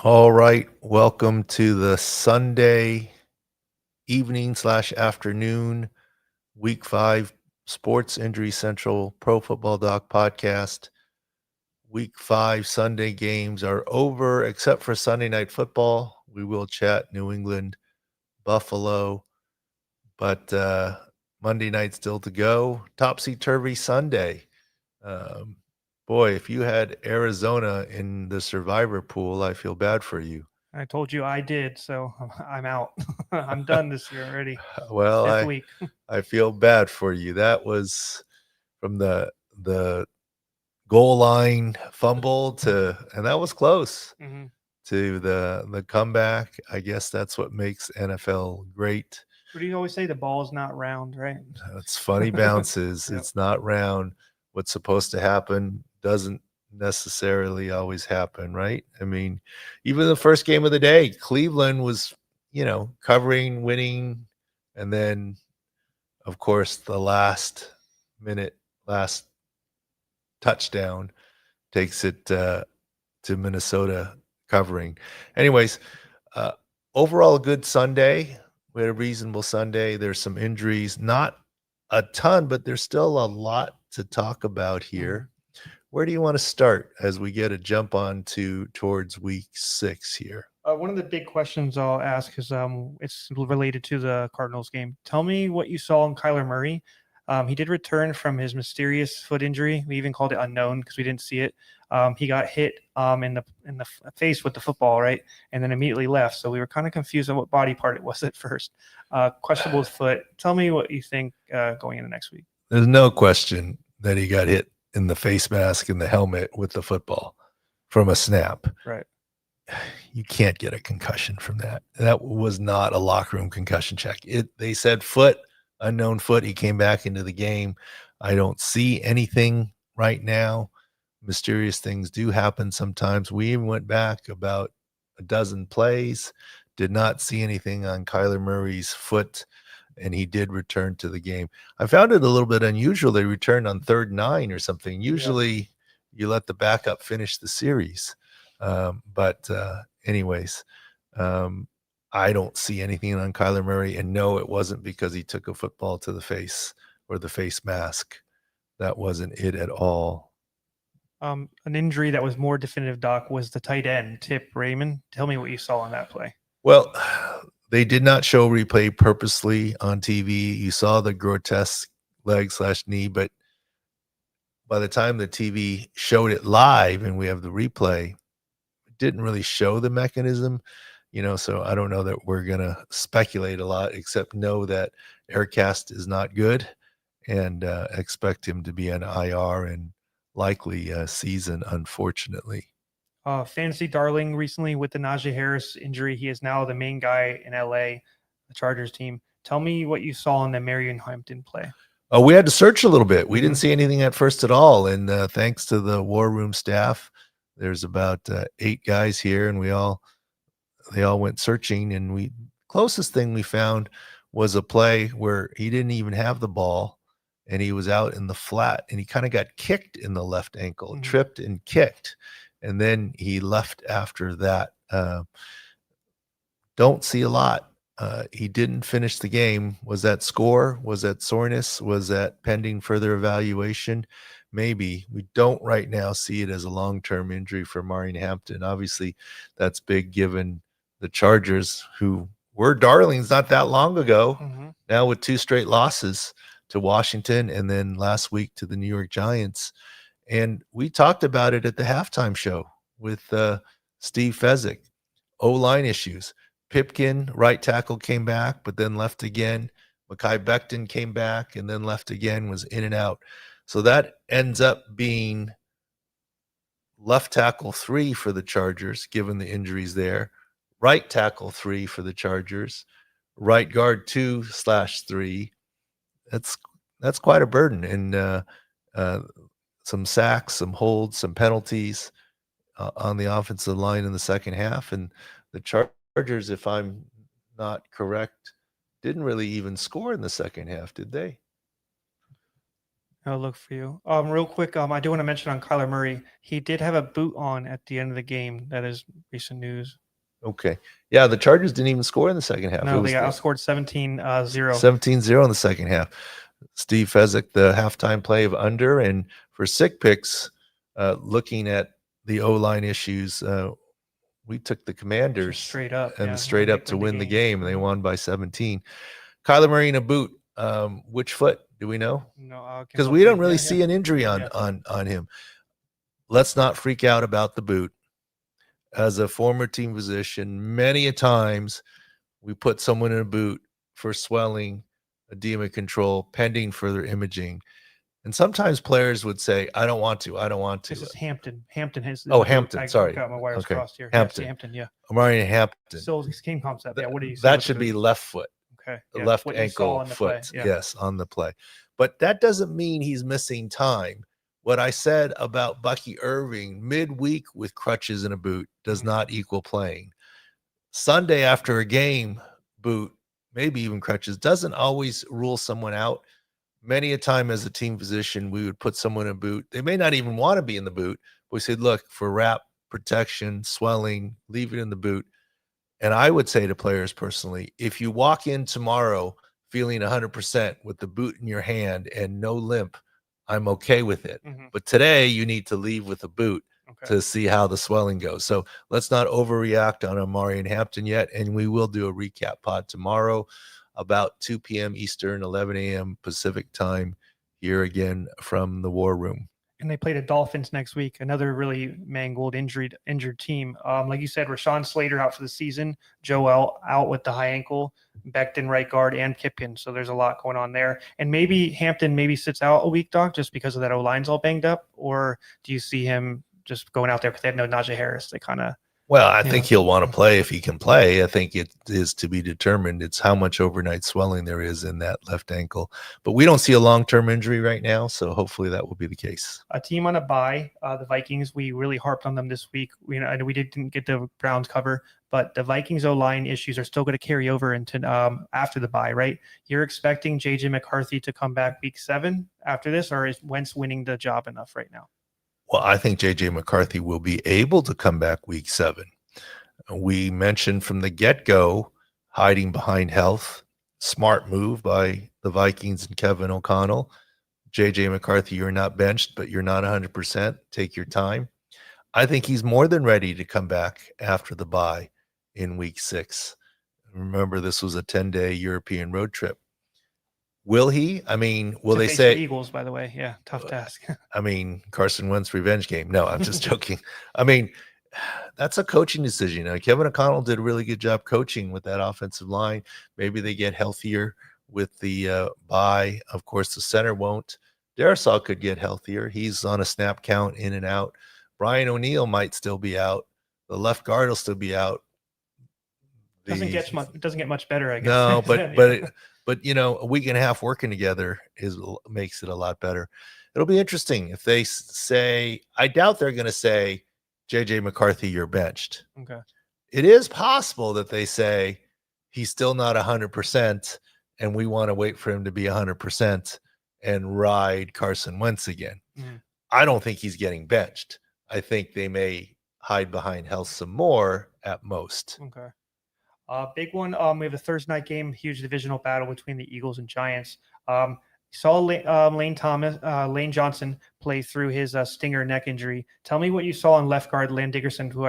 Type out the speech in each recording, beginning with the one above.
All right, welcome to the Sunday evening slash afternoon, week 5 Sports Injury Central Pro Football Doc podcast. Week 5 Sunday games are over except for Sunday Night Football. We will chat New England, Buffalo, but Monday night still to go. Topsy-turvy Sunday. Um, Boy, if you had Arizona in the survivor pool, I feel bad for you. I told you I did, so I'm out. I'm done this year already. Well, Fifth I week. I feel bad for you. That was from the goal line fumble to, and that was close hmm to the comeback. I guess that's what makes NFL great. What do you always say? The ball is not round, right? It's funny bounces. Yep. It's not round. What's supposed to happen doesn't necessarily always happen, right? I mean, even the first game of the day, Cleveland was, covering, winning, and then of course the last touchdown takes it to Minnesota covering. Anyways, uh, overall, a good Sunday. We had a reasonable Sunday. There's some injuries, not a ton, but there's still a lot to talk about Mhm. here. Where do you want to start as we get a jump on towards week 6 here? One of the big questions I'll ask is it's related to the Cardinals game. Tell me what you saw in Kyler Murray. He did return from his mysterious foot injury. We even called it unknown because we didn't see it. He got hit in the face with the football, right, and then immediately left. So we were kind of confused on what body part it was at first. Questionable with foot. Tell me what you think going into next week. There's no question that he got hit in the face mask and the helmet with the football from a snap. Right. You can't get a concussion from that. That was not a locker room concussion check. They said foot, unknown foot. He came back into the game. I don't see anything right now. Mysterious things do happen sometimes. We even went back about a dozen plays, did not see anything on Kyler Murray's foot, and he did return to the game. I found it a little bit unusual. They returned on 3rd and 9 or something. Yep. Usually you let the backup finish the series. But anyways, um, I don't see anything on Kyler Murray. And no, it wasn't because he took a football to the face or the face mask. That wasn't it at all. An injury that was more definitive, Doc, was the tight end, Tip Reiman. Tell me what you saw on that play. Well, they did not show replay purposely on TV. You saw the grotesque leg slash knee, but by the time the TV showed it live and we have the replay, it didn't really show the mechanism, so I don't know that we're going to speculate a lot, except know that Aircast is not good and expect him to be on IR and likely season, unfortunately. Fantasy darling recently with the Najee Harris injury. He is now the main guy in LA, the Chargers team. Tell me what you saw in the Omarion Hampton play. We had to search a little bit. We didn't Mhm. see anything at first at all. And thanks to the War Room staff, there's about 8 guys here, and they all went searching. And closest thing we found was a play where he didn't even have the ball, and he was out in the flat, and he kind of got kicked in the left ankle, Mhm. tripped and kicked, and then he left after that. Don't see a lot. He didn't finish the game. Was that score? Was that soreness? Was that pending further evaluation? Maybe. We don't right now see it as a long-term injury for Omarion Hampton. Obviously, that's big given the Chargers, who were darlings not that long ago, Mhm. now with 2 straight losses to Washington and then last week to the New York Giants. And we talked about it at the halftime show with Steve Fezzik. O-line issues. Pipkin, right tackle, came back, but then left again. Mekhi Becton came back and then left again, was in and out. So that ends up being left tackle 3 for the Chargers, given the injuries there. Right tackle 3 for the Chargers. Right guard 2/3. That's quite a burden. And uh, some sacks, some holds, some penalties on the offensive line in the second half. And the Chargers, if I'm not correct, didn't really even score in the second half, did they? I'll look for you. Real quick, I do want to mention on Kyler Murray. He did have a boot on at the end of the game. That is recent news. Okay. Yeah, the Chargers didn't even score in the second half. No, It was they got outscored 17-0. 17-0 in the second half. Steve Fezzik, the halftime play of under. And for sick picks, looking at the O-line issues, we took the Commanders Just straight up, and yeah, straight they up to win the win the game. game. They won by 17. Kyler Murray in a boot. Which foot? Do we know? No, I can Because look we don't for- really yeah, see yeah. an injury on Yeah. him. Let's not freak out about the boot. As a former team physician, many a times we put someone in a boot for swelling, edema control, pending further imaging. And sometimes players would say, I don't want to. This is Hampton. Hampton has. Hampton. I Sorry. got my wires Okay. crossed here. Hampton. Yes, Hampton. Yeah. Omarion Hampton. So game concept. Yeah. What do you see? That should be left foot. Okay. The Yeah. left What you saw ankle on the foot. play. Yeah. Yes, on the play. But that doesn't mean he's missing time. What I said about Bucky Irving midweek with crutches and a boot does not equal playing. Sunday after a game, boot, maybe even crutches, doesn't always rule someone out. Many a time as a team physician, we would put someone in a boot. They may not even want to be in the boot. But we said, look, for wrap, protection, swelling, leave it in the boot. And I would say to players personally, if you walk in tomorrow feeling 100% with the boot in your hand and no limp, I'm okay with it. But today you need to leave with a boot to see how the swelling goes. So let's not overreact on Omarion Hampton yet. And we will do a recap pod tomorrow about 2 p.m. Eastern, 11 a.m. Pacific time here again from the War Room. And they play the Dolphins next week, another really mangled, injured team. Like you said, Rashawn Slater out for the season, Joel out with the high ankle, Becton right guard, and Kipken. So there's a lot going on there. And maybe Hampton sits out a week, Doc, just because of that O-line's all banged up? Or do you see him just going out there because they have no Najee Harris? They kind of... Well, I think he'll want to play if he can play. I think it is to be determined. It's how much overnight swelling there is in that left ankle. But we don't see a long-term injury right now, so hopefully that will be the case. A team on a bye, the Vikings, we really harped on them this week. I know we didn't get the Browns cover, but the Vikings O-line issues are still going to carry over into after the bye, right? You're expecting J.J. McCarthy to come back week 7 after this, or is Wentz winning the job enough right now? Well, I think J.J. McCarthy will be able to come back week 7. We mentioned from the get-go, hiding behind health, smart move by the Vikings and Kevin O'Connell. J.J. McCarthy, you're not benched, but you're not 100%. Take your time. I think he's more than ready to come back after the bye in week 6. Remember, this was a 10-day European road trip. Will he? I mean, will they say the Eagles, by the way? Yeah, tough task. I mean, Carson Wentz revenge game. No, I'm just joking. I mean, that's a coaching decision. Kevin O'Connell did a really good job coaching with that offensive line. Maybe they get healthier with the bye. Of course, the center won't. Darius could get healthier. He's on a snap count in and out. Brian O'Neill might still be out. The left guard will still be out. It doesn't get much better, I guess. No, but you know, a week and a half working together makes it a lot better. It'll be interesting if they say. I doubt they're going to say, J.J. McCarthy, you're benched. Okay. It is possible that they say he's still not 100%, and we want to wait for him to be 100% and ride Carson Wentz again. I don't think he's getting benched. I think they may hide behind health some more at most. Okay. Big one. We have a Thursday night game, huge divisional battle between the Eagles and Giants. Saw Lane Johnson play through his stinger neck injury. Tell me what you saw on left guard Landon Dickerson, who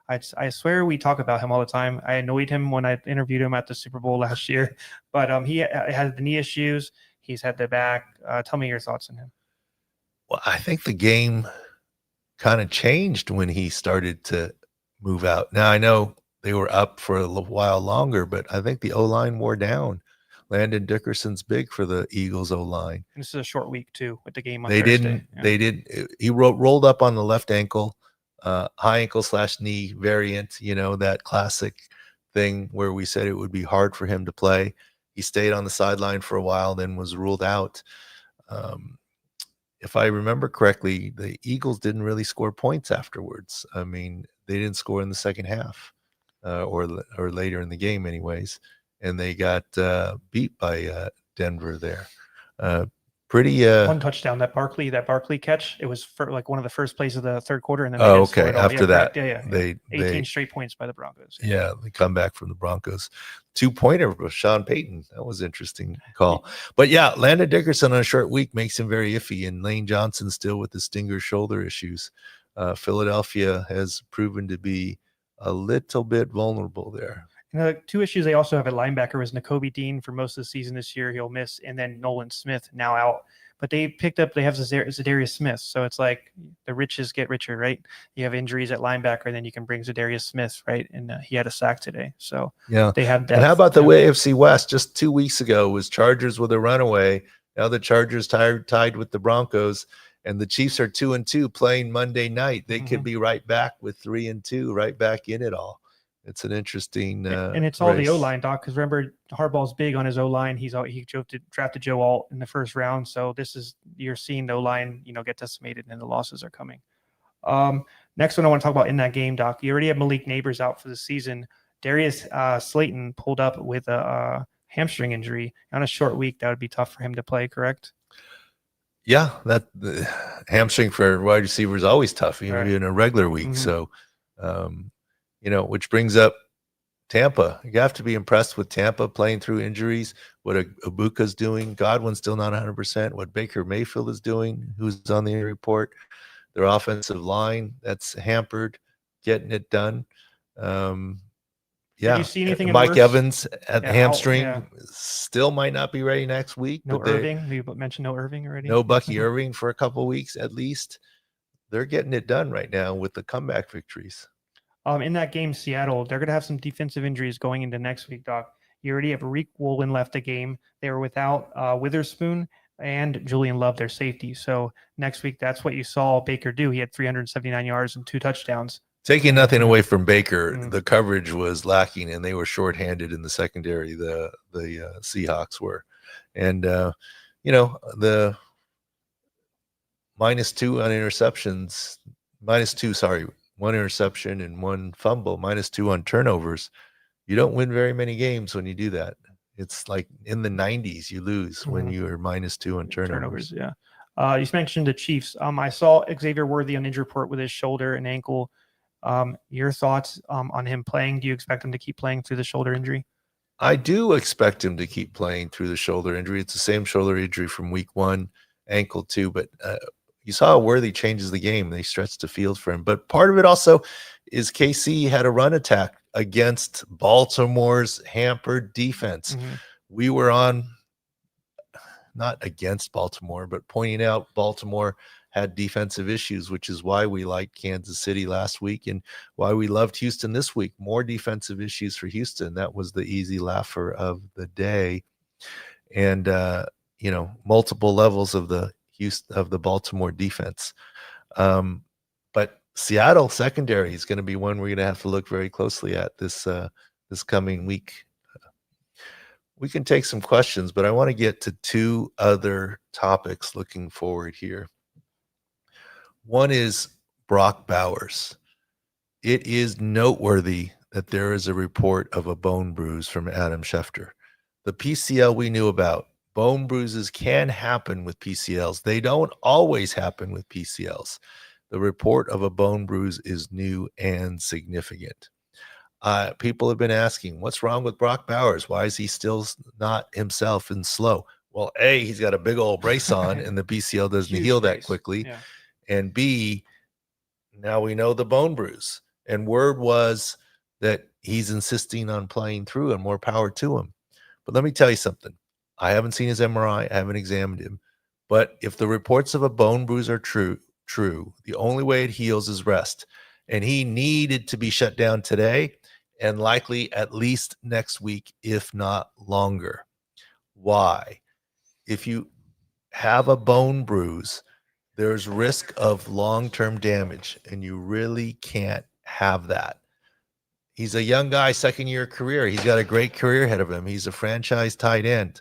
I swear we talk about him all the time. I annoyed him when I interviewed him at the Super Bowl last year, but he had the knee issues. He's had the back. Tell me your thoughts on him. Well, I think the game kind of changed when he started to move out. Now, I know they were up for a little while longer, but I think the O-line wore down. Landon Dickerson's big for the Eagles O-line. And this is a short week too with the game on Thursday. They didn't. He rolled up on the left ankle, high ankle / knee variant. You know, that classic thing where we said it would be hard for him to play. He stayed on the sideline for a while, then was ruled out. If I remember correctly, the Eagles didn't really score points afterwards. I mean, they didn't score in the second half. Or later in the game anyways, and they got beat by Denver there pretty. One touchdown, that Barkley catch. It was for like one of the first plays of the third quarter, and then Oh, they didn't score okay. at all. After that, yeah. they 18 straight points by the Broncos. they come back from the Broncos. 2-pointer with Sean Payton. That was an interesting call. But yeah, Landon Dickerson on a short week makes him very iffy, and Lane Johnson still with the stinger shoulder issues. Philadelphia has proven to be a little bit vulnerable there. And the two issues they also have at linebacker was Nakobe Dean for most of the season this year. He'll miss, and then Nolan Smith now out. But they have Zadarius Smith. So it's like the riches get richer, right? You have injuries at linebacker, and then you can bring Zadarius Smith, right? And he had a sack today. So yeah, they have depth. And how about the AFC West? Just 2 weeks ago was Chargers with a runaway. Now the Chargers tied with the Broncos, and the Chiefs are 2-2 playing Monday night. They could be right back with 3-2, right back in it all. It's an interesting and it's all race. The O-line, Doc, because remember, Harbaugh's big on his O-line. He drafted Joe Alt in the first round. So you're seeing the O-line, get decimated, and the losses are coming. Next one I want to talk about in that game, Doc. You already have Malik Neighbors out for the season. Darius Slayton pulled up with a hamstring injury. On a short week, that would be tough for him to play, correct? Yeah, that hamstring for wide receiver is always tough, even in a regular week. So, which brings up Tampa. You have to be impressed with Tampa playing through injuries, what Ibuka's doing. Godwin's still not 100%. What Baker Mayfield is doing, who's on the report. Their offensive line, that's hampered, getting it done. Did you see anything Mike Evans at hamstring still might not be ready next week. No Irving. You mentioned no Irving already. No Bucky Irving for a couple of weeks at least. They're getting it done right now with the comeback victories. In that game, Seattle, they're going to have some defensive injuries going into next week, Doc. You already have Rick Woolen left the game. They were without Witherspoon and Julian Love, their safety. So next week, that's what you saw Baker do. He had 379 yards and 2 touchdowns. Taking nothing away from Baker, the coverage was lacking, and they were shorthanded in the secondary. The Seahawks were, and the -2 on interceptions, one interception and 1 fumble, -2 on turnovers. You don't win very many games when you do that. It's like in the 90s you lose when you are -2 on turnovers. Yeah. You mentioned the Chiefs. I saw Xavier Worthy on injury report with his shoulder and ankle. Your thoughts on him playing? Do you expect him to keep playing through the shoulder injury? I do expect him to keep playing through the shoulder injury. It's the same shoulder injury from week 1, ankle 2, but you saw how Worthy changes the game. They stretched the field for him. But part of it also is KC had a run attack against Baltimore's hampered defense. We were on, not against Baltimore, but pointing out Baltimore had defensive issues, which is why we liked Kansas City last week and why we loved Houston this week. More defensive issues for Houston. That was the easy laugher of the day. And, multiple levels of the Baltimore defense. But Seattle secondary is going to be one we're going to have to look very closely at this coming week. We can take some questions, but I want to get to 2 other topics looking forward here. One is Brock Bowers. It is noteworthy that there is a report of a bone bruise from Adam Schefter. The PCL we knew about. Bone bruises can happen with PCLs. They don't always happen with PCLs. The report of a bone bruise is new and significant. People have been asking, what's wrong with Brock Bowers? Why is he still not himself and slow? Well, A, he's got a big old brace on, and the PCL doesn't heal that quickly. Yeah. And B, now we know the bone bruise. And word was that he's insisting on playing through, and more power to him. But let me tell you something. I haven't seen his MRI. I haven't examined him. But if the reports of a bone bruise are true, the only way it heals is rest. And he needed to be shut down today and likely at least next week, if not longer. Why? If you have a bone bruise, there's risk of long-term damage, and you really can't have that. He's a young guy, second-year career. He's got a great career ahead of him. He's a franchise tight end.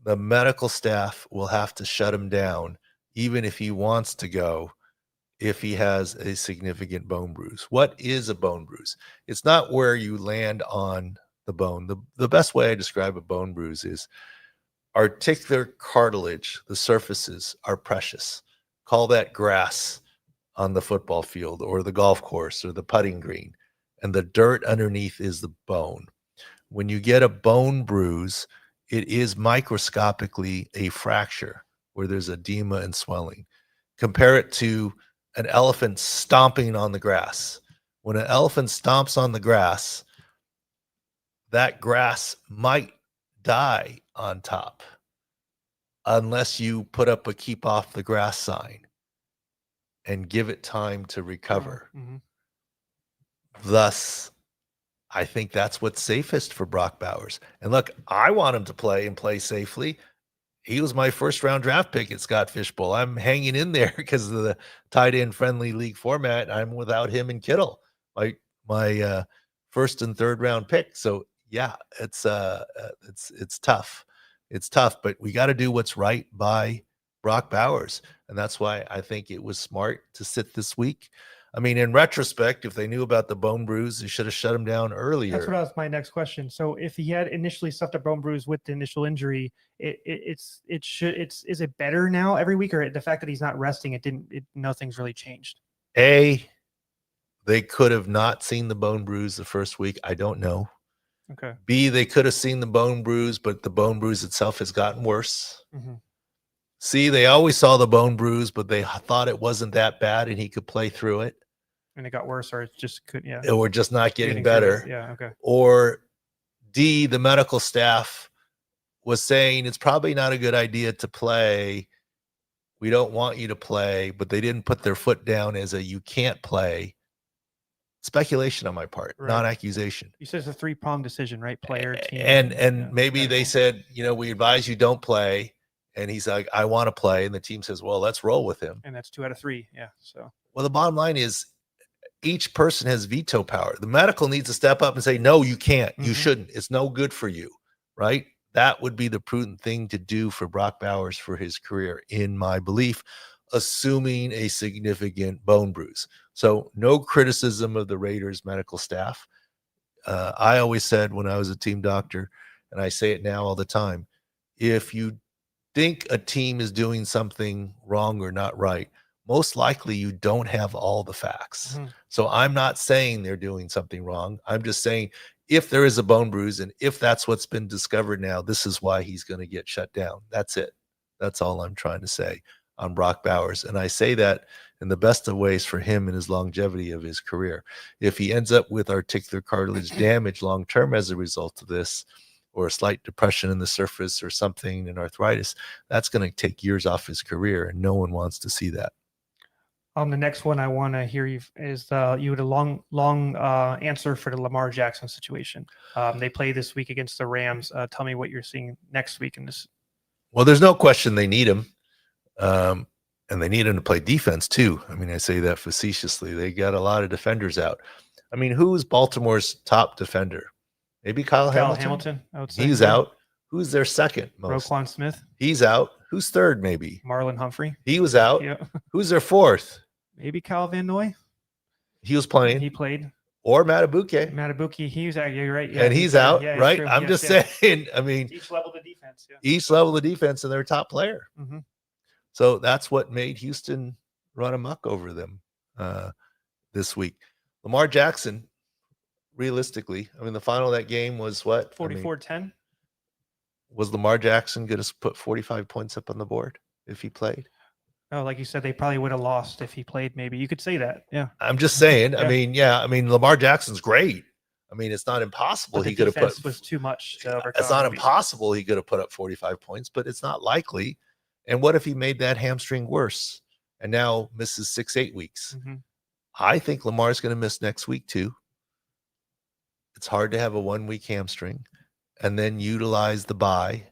The medical staff will have to shut him down, even if he wants to go, if he has a significant bone bruise. What is a bone bruise? It's not where you land on the bone. The best way I describe a bone bruise is articular cartilage, the surfaces are precious. Call that grass on the football field or the golf course or the putting green. And the dirt underneath is the bone. When you get a bone bruise, it is microscopically a fracture where there's edema and swelling. Compare it to an elephant stomping on the grass. When an elephant stomps on the grass, that grass might die on top unless you put up a keep off the grass sign and give it time to recover. Mm-hmm. Thus, I think that's what's safest for Brock Bowers. And look, I want him to play and play safely. He was my first round draft pick at Scott Fishbowl. I'm hanging in there because of the tight end friendly league format. I'm without him and Kittle, my first and third round pick. So yeah, it's tough. It's tough, but we got to do what's right by Brock Bowers. And that's why I think it was smart to sit this week. I mean, in retrospect, if they knew about the bone bruise, they should have shut him down earlier. That's what was my next question. So if he had initially suffered a bone bruise with the initial injury, is it better now every week, or the fact that he's not resting, nothing's really changed? They could have not seen the bone bruise the first week. I don't know. Okay. B, they could have seen the bone bruise, but the bone bruise itself has gotten worse. Mm-hmm. C, they always saw the bone bruise, but they thought it wasn't that bad and he could play through it. And it got worse, or it just could, yeah. Or just not getting better. Yeah, okay. Or D, the medical staff was saying it's probably not a good idea to play. We don't want you to play, but they didn't put their foot down as a you can't play. Speculation on my part, right. Not accusation. You said it's a 3-pronged decision, right? Player, team. And maybe they said, we advise you don't play. And he's like, I want to play. And the team says, well, let's roll with him. And that's 2 out of 3. Yeah. So, well, the bottom line is each person has veto power. The medical needs to step up and say, no, you can't. Mm-hmm. You shouldn't. It's no good for you. Right. That would be the prudent thing to do for Brock Bowers for his career, in my belief, assuming a significant bone bruise. So no criticism of the Raiders medical staff. I always said when I was a team doctor, and I say it now all the time, if you think a team is doing something wrong or not right, most likely you don't have all the facts. Mm-hmm. So I'm not saying they're doing something wrong. I'm just saying if there is a bone bruise and if that's what's been discovered now, this is why he's going to get shut down. That's it. That's all I'm trying to say on Brock Bowers. And I say that in the best of ways for him and his longevity of his career. If he ends up with articular cartilage damage long-term as a result of this, or a slight depression in the surface or something in arthritis, that's going to take years off his career, and no one wants to see that. The next one I want to hear is you had a long answer for the Lamar Jackson situation. They play this week against the Rams. Tell me what you're seeing next week in this. Well, there's no question they need him, and they need him to play defense too. I mean, I say that facetiously. They got a lot of defenders out. I mean, who's Baltimore's top defender? Maybe Kyle Hamilton. I would say. He's out. Who's their second most? Roquan Smith. He's out. Who's third? Maybe Marlon Humphrey. He was out. Yeah. Who's their fourth? Maybe Kyle Van Noy. He was playing. He played. Or Matabuke. He was out. You're right. Yeah, and he's out, yeah, right? I'm just saying. I mean, each level of defense. Yeah. Each level of defense and their top player. Mm-hmm. So that's what made Houston run amok over them this week. Lamar Jackson. Realistically, I mean, the final of that game was what? 44-10. Was Lamar Jackson going to put 45 points up on the board if he played? Oh, like you said, they probably would have lost if he played. Maybe you could say that. Yeah. I'm just saying. Yeah. I mean, Lamar Jackson's great. I mean, it's not impossible he could have put. Was too much to overcome. It's not impossible he could have put up 45 points, but it's not likely. And what if he made that hamstring worse and now misses 6-8 weeks? Mm-hmm. I think Lamar's going to miss next week too. It's hard to have a 1-week hamstring and then utilize the bye.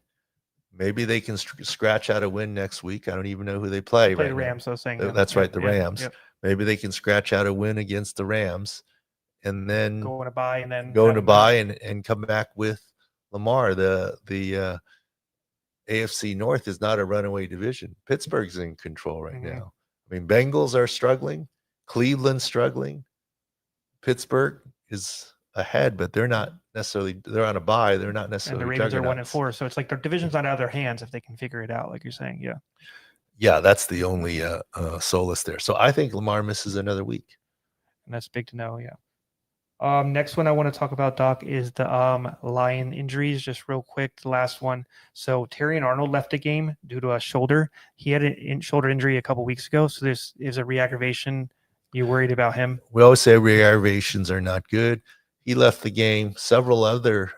Maybe they can scratch out a win next week. I don't even know who they play. The Rams, I was saying. That's right, the Rams. Yep. Maybe they can scratch out a win against the Rams and then go on a bye and then and come back with Lamar. The AFC North is not a runaway division. Pittsburgh's in control right now. I mean, Bengals are struggling. Cleveland's struggling. Pittsburgh is ahead, but they're not necessarily, they're on a bye. They're not And necessarily the Ravens are 1-4, juggernauts. so it's like their division's not out of their hands if they can figure it out, like you're saying. Yeah. Yeah, that's the only solace there. So I think Lamar misses another week. And that's big to know. Yeah. Next one I want to talk about, Doc, is the Lion injuries. Just real quick, the last one. So Terrion Arnold left the game due to a shoulder. He had a shoulder injury a couple weeks ago, so this is a re-aggravation. You worried about him? We always say re-aggravations are not good. He left the game. Several other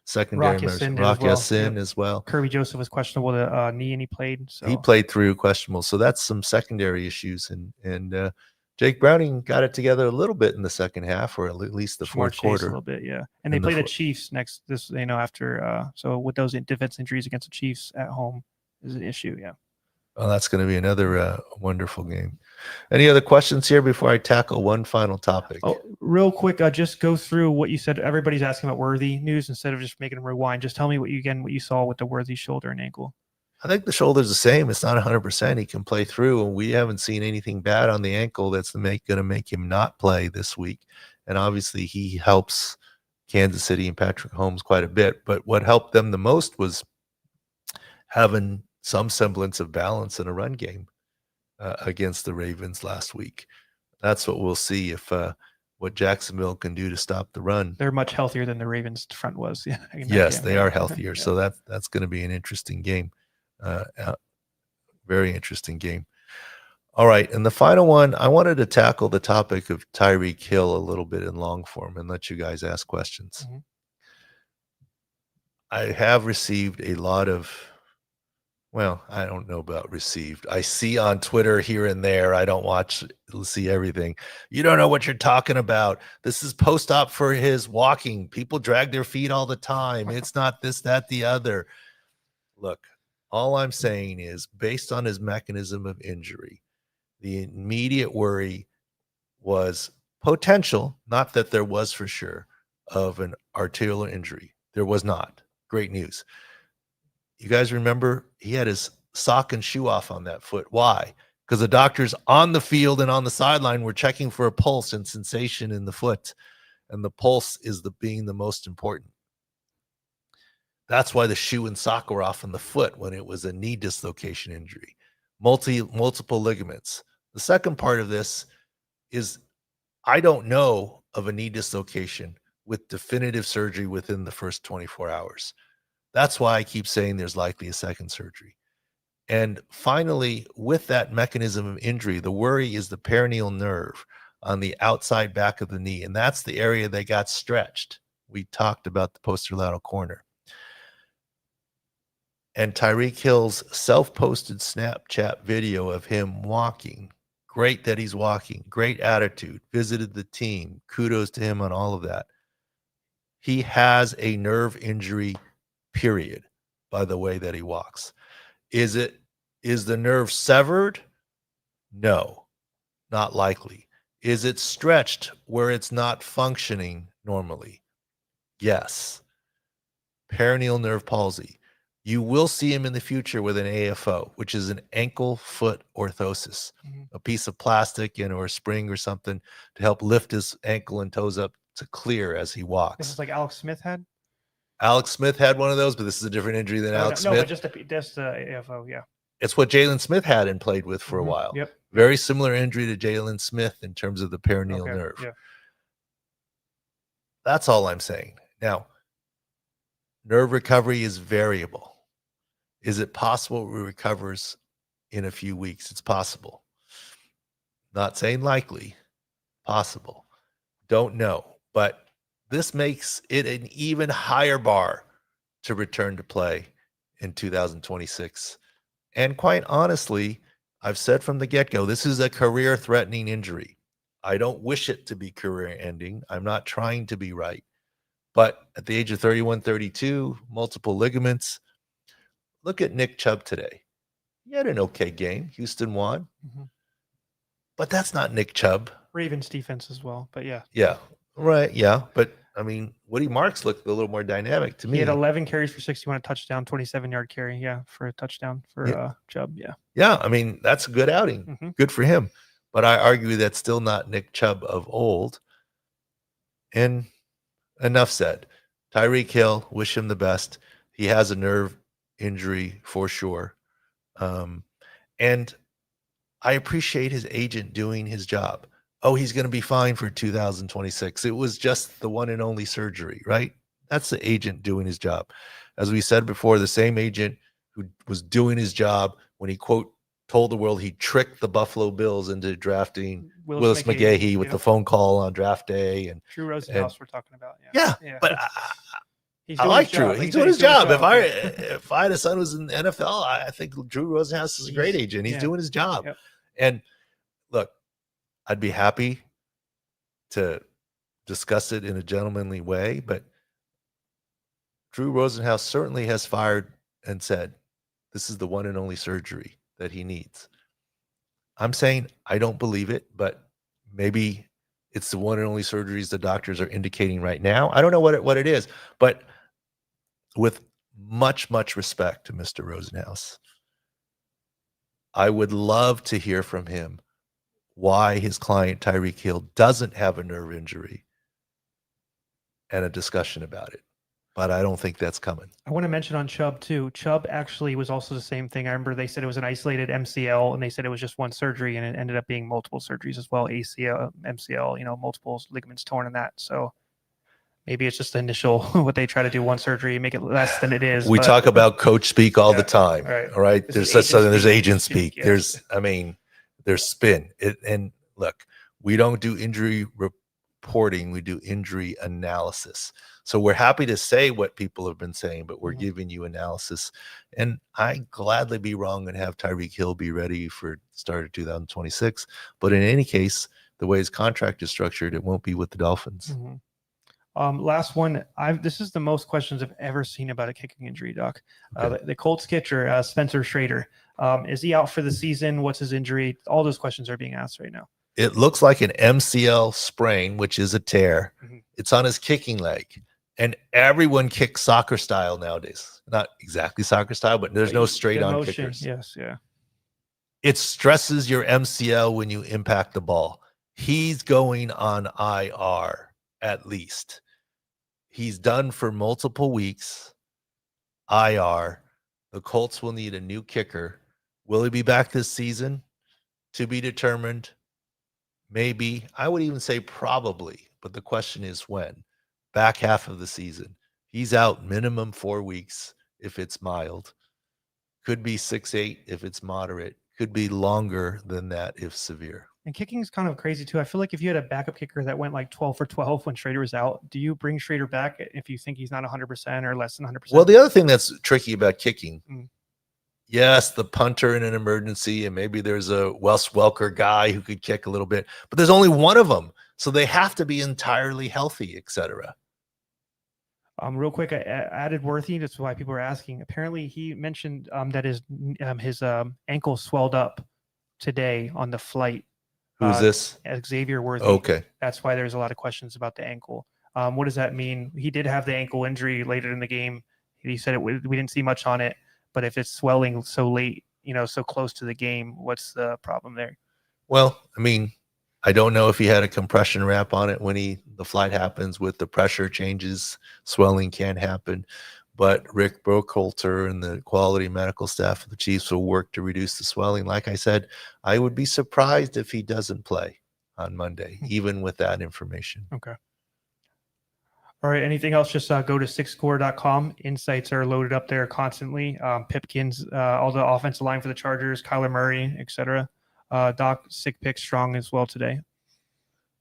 secondary members, Rock Ya-Sin as well. Kirby Joseph was questionable to knee, and he played. So he played through questionable. So that's some secondary issues, and Jake Browning got it together a little bit in the second half, or at least the fourth quarter. A little bit, yeah. And they play the Chiefs next. After so with those defense injuries against the Chiefs at home is an issue. Yeah. Well, that's going to be another wonderful game. Any other questions here before I tackle one final topic? Oh, real quick, just go through what you said. Everybody's asking about Worthy news instead of just making them rewind. Just tell me what you saw with the Worthy shoulder and ankle. I think the shoulder's the same. It's not 100%. He can play through, and we haven't seen anything bad on the ankle that's going to make him not play this week. And obviously, he helps Kansas City and Patrick Mahomes quite a bit. But what helped them the most was having some semblance of balance in a run game against the Ravens last week. That's what we'll see if what Jacksonville can do to stop the run. They're much healthier than the Ravens front was. Yeah, yes, they are healthier. Yeah. So that's going to be an interesting game. Very interesting game. All right. And the final one, I wanted to tackle the topic of Tyreek Hill a little bit in long form and let you guys ask questions. Mm-hmm. I have received a lot of, well, I don't know about received. I see on Twitter here and there. I don't see everything. You don't know what you're talking about. This is post-op for his walking. People drag their feet all the time. It's not this, that, the other. Look, all I'm saying is based on his mechanism of injury, the immediate worry was potential, not that there was for sure, of an arterial injury. There was not. Great news. You guys remember he had his sock and shoe off on that foot. Why? Because the doctors on the field and on the sideline were checking for a pulse and sensation in the foot. And the pulse is being the most important. That's why the shoe and sock were off on the foot when it was a knee dislocation injury. Multiple ligaments. The second part of this is I don't know of a knee dislocation with definitive surgery within the first 24 hours. That's why I keep saying there's likely a second surgery. And finally, with that mechanism of injury, the worry is the peroneal nerve on the outside back of the knee. And that's the area that got stretched. We talked about the posterolateral corner. And Tyreek Hill's self-posted Snapchat video of him walking, great that he's walking, great attitude, visited the team, kudos to him on all of that. He has a nerve injury, period, by the way that he walks. Is the nerve severed? No, not likely. Is it stretched where it's not functioning normally? Yes. Peroneal nerve palsy. You will see him in the future with an AFO, which is an ankle foot orthosis, a piece of plastic or a spring or something to help lift his ankle and toes up to clear as he walks. This is like Alex Smith had? Alex Smith had one of those, but this is a different injury than Alex Smith. No, but just the AFO, yeah. It's what Jalen Smith had and played with for a while. Yep. Very similar injury to Jalen Smith in terms of the peroneal nerve. Yeah. That's all I'm saying. Now, nerve recovery is variable. Is it possible it recovers in a few weeks? It's possible. Not saying likely. Possible. Don't know. But this makes it an even higher bar to return to play in 2026. And quite honestly, I've said from the get-go, this is a career-threatening injury. I don't wish it to be career-ending. I'm not trying to be right. But at the age of 31, 32, multiple ligaments. Look at Nick Chubb today. He had an okay game. Houston won. But that's not Nick Chubb. Ravens defense as well, but yeah. Yeah, right, yeah. But, I mean, Woody Marks looked a little more dynamic to me. He had 11 carries for 61, a touchdown, 27-yard carry, for a touchdown for Chubb, yeah. Yeah, I mean, that's a good outing. Good for him. But I argue that's still not Nick Chubb of old. And enough said. Tyreek Hill, wish him the best. He has a nerve injury for sure. And I appreciate his agent doing his job. Oh, he's going to be fine for 2026. It was just the one and only surgery, right? That's the agent doing his job. As we said before, the same agent who was doing his job when he, quote, told the world he tricked the Buffalo Bills into drafting Willis McGahee with the phone call on draft day. And Drew Rosenhaus we're talking about. Yeah. But I like Drew. He's doing his job. If I had a son who was in the NFL, I think Drew Rosenhaus is a great agent. He's doing his job. Yep. And look, I'd be happy to discuss it in a gentlemanly way, but Drew Rosenhaus certainly has fired and said, this is the one and only surgery that he needs. I'm saying I don't believe it, but maybe it's the one and only surgeries the doctors are indicating right now. I don't know what it is, but with much respect to Mr. Rosenhaus, I would love to hear from him why his client Tyreek Hill doesn't have a nerve injury and a discussion about it. But I don't think that's coming. I want to mention on Chubb too. Chubb actually was also the same thing. I remember they said it was an isolated MCL and they said it was just one surgery and it ended up being multiple surgeries as well. ACL, MCL, multiple ligaments torn in that. So maybe it's just the initial, what they try to do, one surgery, make it less than it is. We talk about coach speak all the time. Right. All right. There's agent speak. Yes. There's spin. And look, we don't do injury reporting. We do injury analysis. So we're happy to say what people have been saying, but we're giving you analysis. And I'd gladly be wrong and have Tyreek Hill be ready for start of 2026. But in any case, the way his contract is structured, it won't be with the Dolphins. Last one. This is the most questions I've ever seen about a kicking injury, Doc. Okay. The Colts catcher, Spencer Shrader. Is he out for the season? What's his injury? All those questions are being asked right now. It looks like an MCL sprain, which is a tear. It's on his kicking leg. And everyone kicks soccer style nowadays. Not exactly soccer style, but there's no straight on kickers. Yes, yeah. It stresses your MCL when you impact the ball. He's going on IR at least. He's done for multiple weeks. IR. The Colts will need a new kicker. Will he be back this season? To be determined. Maybe. I would even say probably. But the question is when. Back half of the season. He's out minimum 4 weeks if it's mild. Could be 6-8 if it's moderate. Could be longer than that if severe. And kicking is kind of crazy too. I feel like if you had a backup kicker that went like 12 for 12 when Shrader was out, do you bring Shrader back if you think he's not 100% or less than 100%? Well, the other thing that's tricky about kicking, yes, the punter in an emergency, and maybe there's a Wes Welker guy who could kick a little bit, but there's only one of them. So they have to be entirely healthy, etc. Real quick, I added Worthy. That's why people are asking. Apparently, he mentioned that his ankle swelled up today on the flight. Who's this? Xavier Worthy. Okay. That's why there's a lot of questions about the ankle. What does that mean? He did have the ankle injury later in the game. He said we didn't see much on it, but if it's swelling so late, so close to the game, what's the problem there? Well, I mean, I don't know if he had a compression wrap on it when the flight happens. With the pressure changes, swelling can happen. But Rick Burkholder and the quality medical staff of the Chiefs will work to reduce the swelling. Like I said, I would be surprised if he doesn't play on Monday, even with that information. Okay. All right. Anything else? Just go to sixscore.com. Insights are loaded up there constantly. Pipkins, all the offensive line for the Chargers, Kyler Murray, etc. Doc, sick pick strong as well today.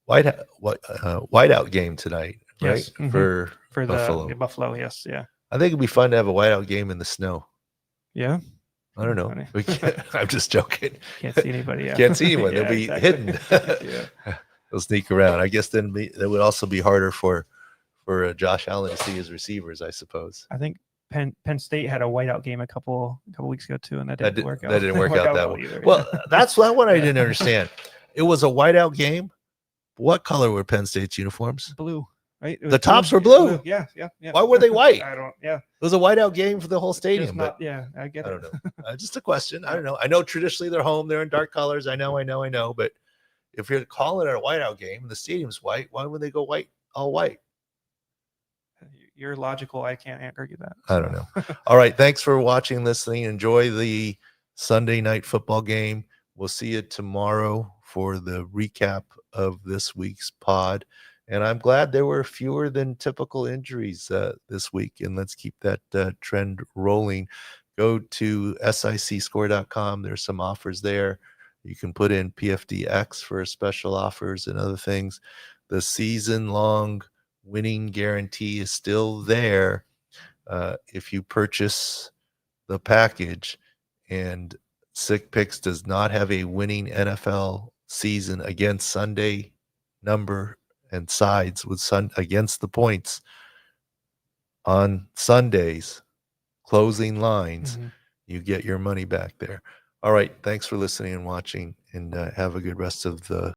Whiteout game tonight, right? Yes. For Buffalo. The Buffalo, yes, yeah. I think it'd be fun to have a whiteout game in the snow. Yeah. I don't know. I'm just joking. Can't see anybody. Yeah. Can't see anyone. They'll be hidden. Yeah. They'll sneak around. I guess then that would also be harder for Josh Allen to see his receivers, I suppose. I think Penn State had a whiteout game a couple weeks ago too, and that didn't work out. That didn't work out that way. Either, well, that's that one I didn't understand. It was a whiteout game. What color were Penn State's uniforms? Blue. Right? The tops were blue. Yeah. Why were they white? I don't. Yeah. It was a whiteout game for the whole stadium. I get it. I don't know. Just a question. I don't know. I know traditionally they're home. They're in dark colors. I know. But if you're calling it a whiteout game, the stadium's white. Why would they go white? All white. you're logical. I can't argue that. I don't know. All right. Thanks for watching, listening. Enjoy the Sunday night football game. We'll see you tomorrow for the recap of this week's pod. And I'm glad there were fewer than typical injuries this week. And let's keep that trend rolling. Go to sicscore.com. There's some offers there. You can put in PFDX for special offers and other things. The season-long winning guarantee is still there. If you purchase the package, and Sick Picks does not have a winning NFL season against Sunday number and sides with against the points on Sundays, closing lines, you get your money back there. All right. Thanks for listening and watching, and have a good rest of the